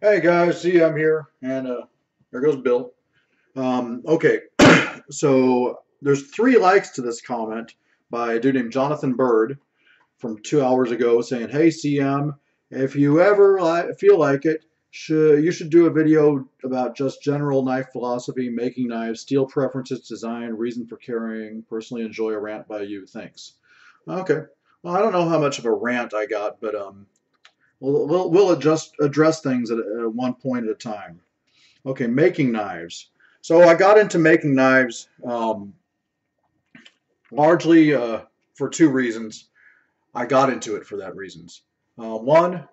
Hey guys, see I'm here, and there goes Bill. Okay, so there's 3 likes to this comment by a dude named Jonathon Bird from 2 hours ago saying, "Hey CM, if you ever feel like it, you should do a video about just general knife philosophy, making knives, steel preferences, design, reason for carrying. Personally enjoy a rant by you. Thanks." Okay, well I don't know how much of a rant I got, but we'll just address things at one point at a time. Okay, making knives. So I got into making knives largely for 2 reasons. I got into it for that reasons. One,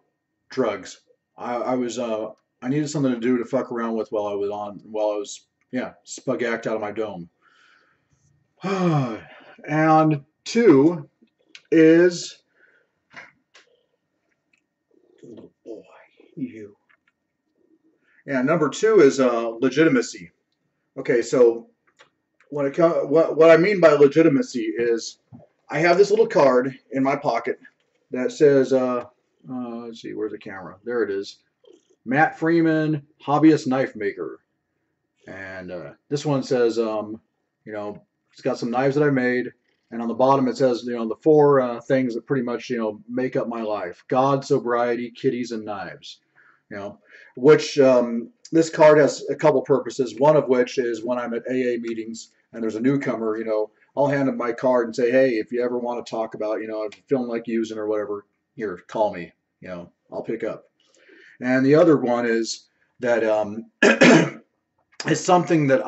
drugs. I was I needed something to do to fuck around with while I was spagacked out of my dome. And two is oh boy, you. Yeah, number two is legitimacy. Okay, so what I mean by legitimacy is I have this little card in my pocket that says let's see, where's the camera? There it is. Matt Freeman, hobbyist knife maker, and this one says it's got some knives that I made, and on the bottom it says the 4 things that pretty much make up my life: God, sobriety, kitties, and knives. You know, which this card has a couple purposes. One of which is when I'm at AA meetings and there's a newcomer, I'll hand them my card and say, hey, if you ever want to talk about, if you feeling like using or whatever, here, call me. I'll pick up. And the other one is that it's something that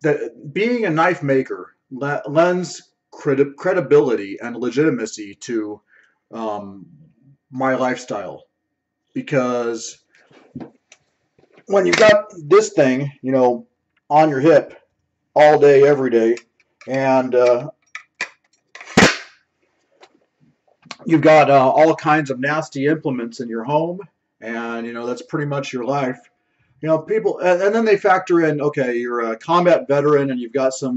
that being a knife maker lends credibility and legitimacy to um, my lifestyle because when you got this thing, on your hip all day, every day, and you've got all kinds of nasty implements in your home, and that's pretty much your life. People, and then they factor in, okay, you're a combat veteran and you've got some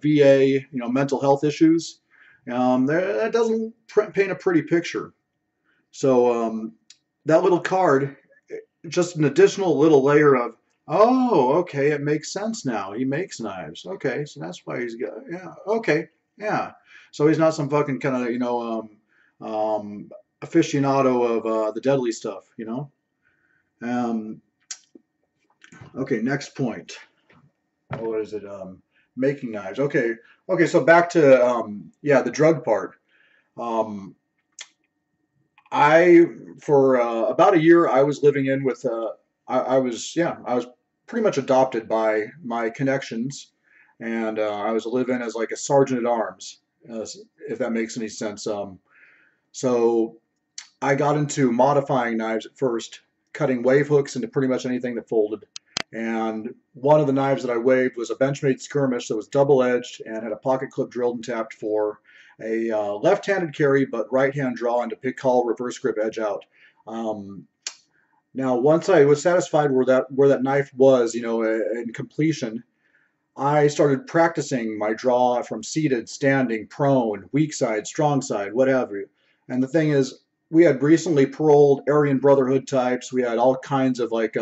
VA, mental health issues. That doesn't paint a pretty picture. So that little card, just an additional little layer of, oh, okay, it makes sense now. He makes knives. Okay, so that's why he's got, yeah, okay, yeah. So he's not some fucking kind of, aficionado of the deadly stuff. Um, okay, next point. What is it? Making knives. Okay, so back to, the drug part. Um, I for about a year I was living in with I was pretty much adopted by my connections, and I was living as like a sergeant at arms, if that makes any sense. So I got into modifying knives at first, cutting wave hooks into pretty much anything that folded. And one of the knives that I waved was a Benchmade skirmish that was double edged and had a pocket clip drilled and tapped for a left-handed carry, but right-hand draw into pick call, reverse grip, edge out. Um, Now, once I was satisfied where that knife was, in completion, I started practicing my draw from seated, standing, prone, weak side, strong side, whatever. And the thing is, we had recently paroled Aryan Brotherhood types. We had all kinds of like,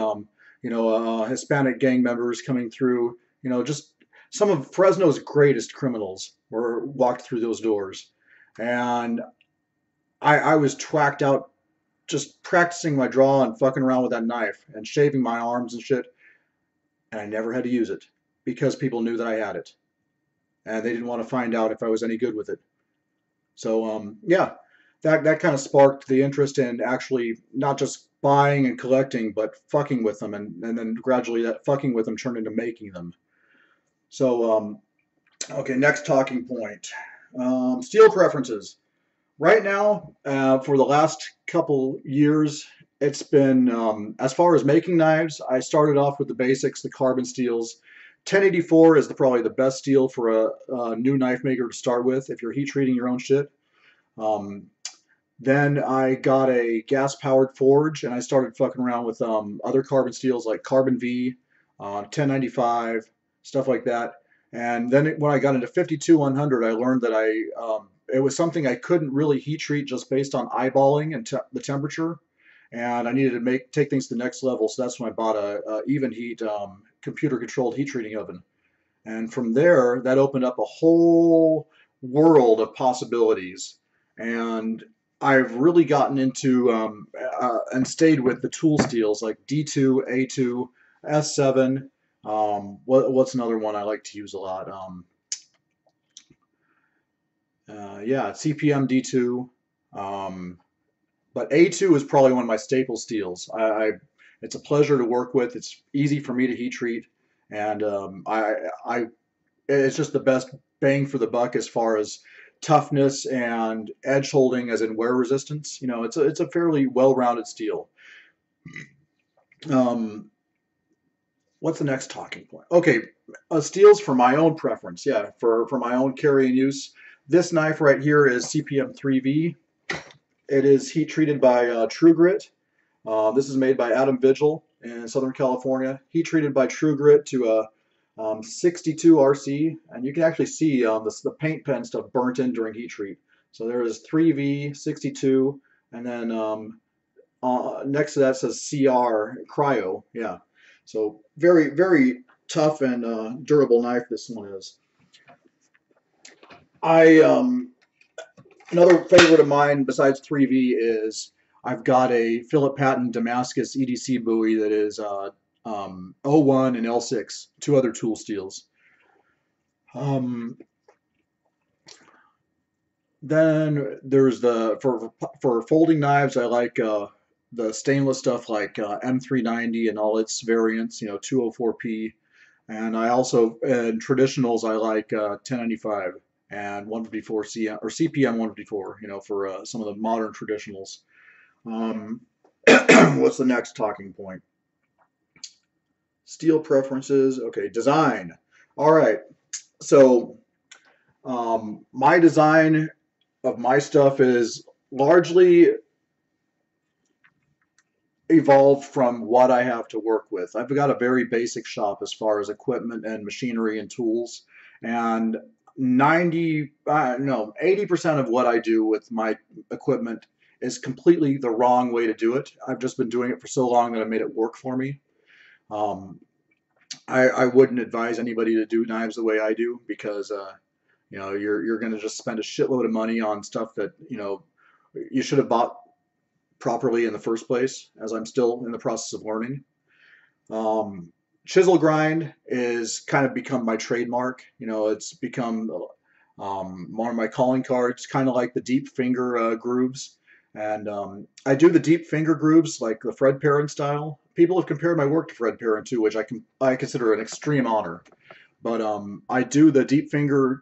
Hispanic gang members coming through. Just some of Fresno's greatest criminals were walked through those doors, and I was twacked out just practicing my draw and fucking around with that knife and shaving my arms and shit. And I never had to use it because people knew that I had it, and they didn't want to find out if I was any good with it. So that kind of sparked the interest in actually not just buying and collecting, but fucking with them, and then gradually that fucking with them turned into making them. So okay, next talking point. Steel preferences. Right now, for the last couple years, it's been as far as making knives. I started off with the basics, the carbon steels. 1084 is probably the best steel for a new knife maker to start with if you're heat treating your own shit. Um, then I got a gas powered forge and I started fucking around with other carbon steels like Carbon V, 1095, stuff like that. And then when I got into 52-100, I learned that it was something I couldn't really heat treat just based on eyeballing and the temperature. and I needed to take things to the next level. So that's when I bought a even heat computer controlled heat treating oven. And from there, that opened up a whole world of possibilities. And I've really gotten into and stayed with the tool steels like D2, A2, S7. What's another one I like to use a lot? Yeah, CPM D2. Um, but A2 is probably one of my staple steels. It's a pleasure to work with. It's easy for me to heat treat, and it's just the best bang for the buck as far as toughness and edge holding, as in wear resistance. You know, it's a fairly well-rounded steel. Um, what's the next talking point? Okay, steels for my own preference. Yeah, for my own carry and use. This knife right here is CPM 3V. It is heat treated by True Grit. This is made by Adam Vigil in Southern California. Heat treated by True Grit to a 62 RC, and you can actually see the paint pen stuff burnt in during heat treat. So there is 3V, 62, and then next to that says CR, Cryo. Yeah. So very, very tough and durable knife this one is. Another favorite of mine besides 3V is I've got a Philip Patton Damascus EDC buoy that is O1 and L6, two other tool steels. Then there's for folding knives, I like the stainless stuff like M390 and all its variants, 204P. And I also, in traditionals, I like 1095 and 154 CM or CPM 154, for some of the modern traditionals. What's the next talking point? Steel preferences. Okay, design. All right. So my design of my stuff is largely evolved from what I have to work with. I've got a very basic shop as far as equipment and machinery and tools, and 80% of what I do with my equipment is completely the wrong way to do it. I've just been doing it for so long that I made it work for me. I wouldn't advise anybody to do knives the way I do, because you're going to just spend a shitload of money on stuff that you should have bought properly in the first place, as I'm still in the process of learning. Chisel grind is kind of become my trademark. It's become one of my calling cards, kind of like the deep finger grooves. And I do the deep finger grooves like the Fred Perrin style. People have compared my work to Fred Perrin too, which I consider an extreme honor. But I do the deep finger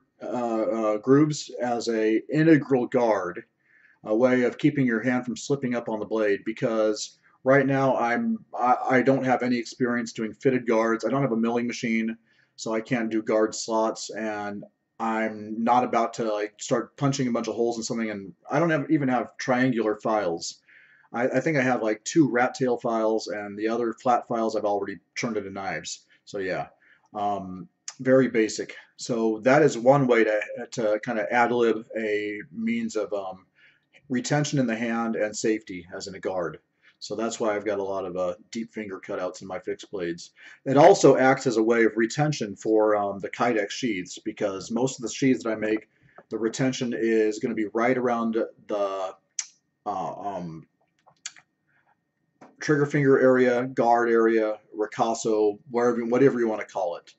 grooves as a integral guard, a way of keeping your hand from slipping up on the blade, because right now I don't have any experience doing fitted guards. I don't have a milling machine, so I can't do guard slots, and I'm not about to start punching a bunch of holes in something, and I don't even have triangular files. I think I have like 2 rat tail files, and the other flat files I've already turned into knives. So yeah, very basic. So that is one way to kind of ad-lib a means of retention in the hand and safety as in a guard. So that's why I've got a lot of deep finger cutouts in my fixed blades. It also acts as a way of retention for the Kydex sheaths, because most of the sheaths that I make, the retention is going to be right around the trigger finger area, guard area, ricasso, whatever you want to call it.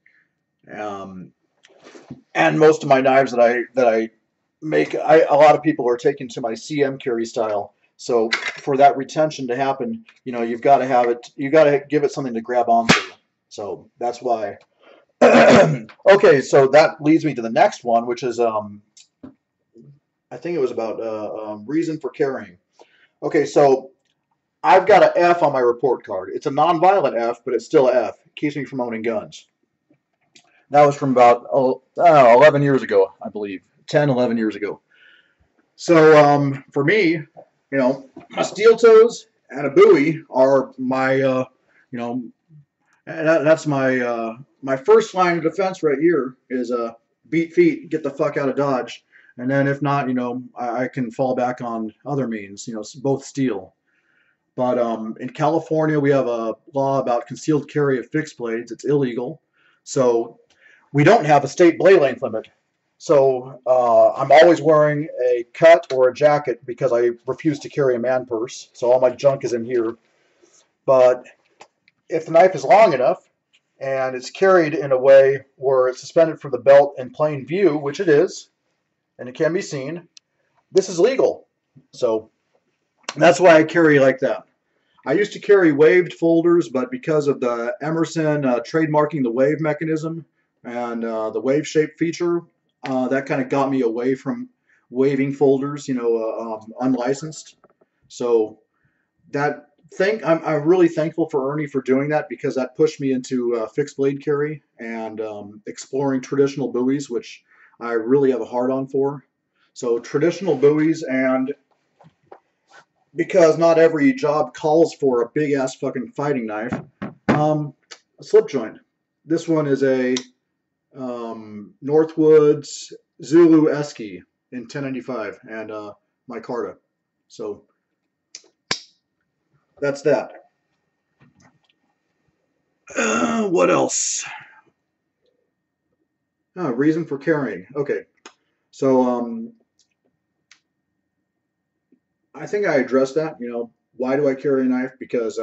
And most of my knives that I make, a lot of people are taking to my CM carry style. So for that retention to happen, you've got to have it. You got to give it something to grab onto. So that's why. Okay, so that leads me to the next one, which is I think it was about reason for carrying. Okay, so I've got an F on my report card. It's a non-violent F, but it's still an F. It keeps me from owning guns. That was from about 11 years ago, I believe. 10, 11 years ago. So for me, my steel toes and a buoy are my, that's my first line of defense right here is beat feet, get the fuck out of Dodge. And then if not, I can fall back on other means, both steel. But in California, we have a law about concealed carry of fixed blades. It's illegal. So we don't have a state blade length limit. So I'm always wearing a cut or a jacket because I refuse to carry a man purse. So all my junk is in here. But if the knife is long enough and it's carried in a way where it's suspended from the belt in plain view, which it is, and it can be seen, this is legal. So that's why I carry like that. I used to carry waved folders, but because of the Emerson trademarking the wave mechanism and the wave shape feature, that kind of got me away from waving folders, unlicensed. So I'm really thankful for Ernie for doing that because that pushed me into fixed blade carry and exploring traditional buoys, which I really have a hard on for. So traditional buoys, and because not every job calls for a big ass fucking fighting knife, a slip joint. This one is a Northwoods Zulu Esky in 1095 and micarta. So that's that. What else? Reason for carrying. Okay, so I think I addressed that. Why do I carry a knife? Because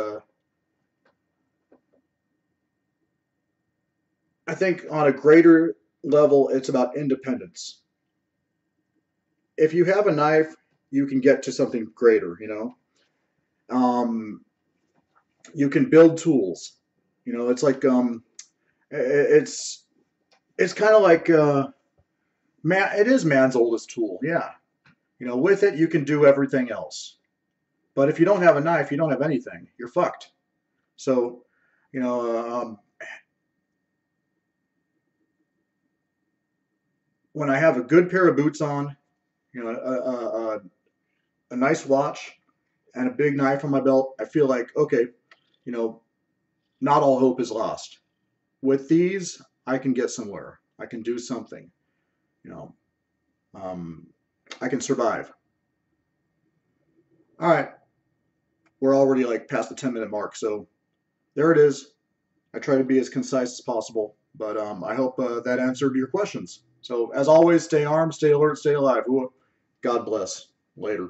I think on a greater level, it's about independence. If you have a knife, you can get to something greater. Um, you can build tools. It's like it's kind of like man. It is man's oldest tool. Yeah. With it you can do everything else. But if you don't have a knife, you don't have anything. You're fucked. So, you know, when I have a good pair of boots on, a nice watch, and a big knife on my belt, I feel like, okay, you know, not all hope is lost. With these, I can get somewhere. I can do something. You know, um, I can survive. All right, we're already like past the 10-minute mark, so there it is. I try to be as concise as possible, but I hope that answered your questions. So as always, stay armed, stay alert, stay alive. God bless. Later.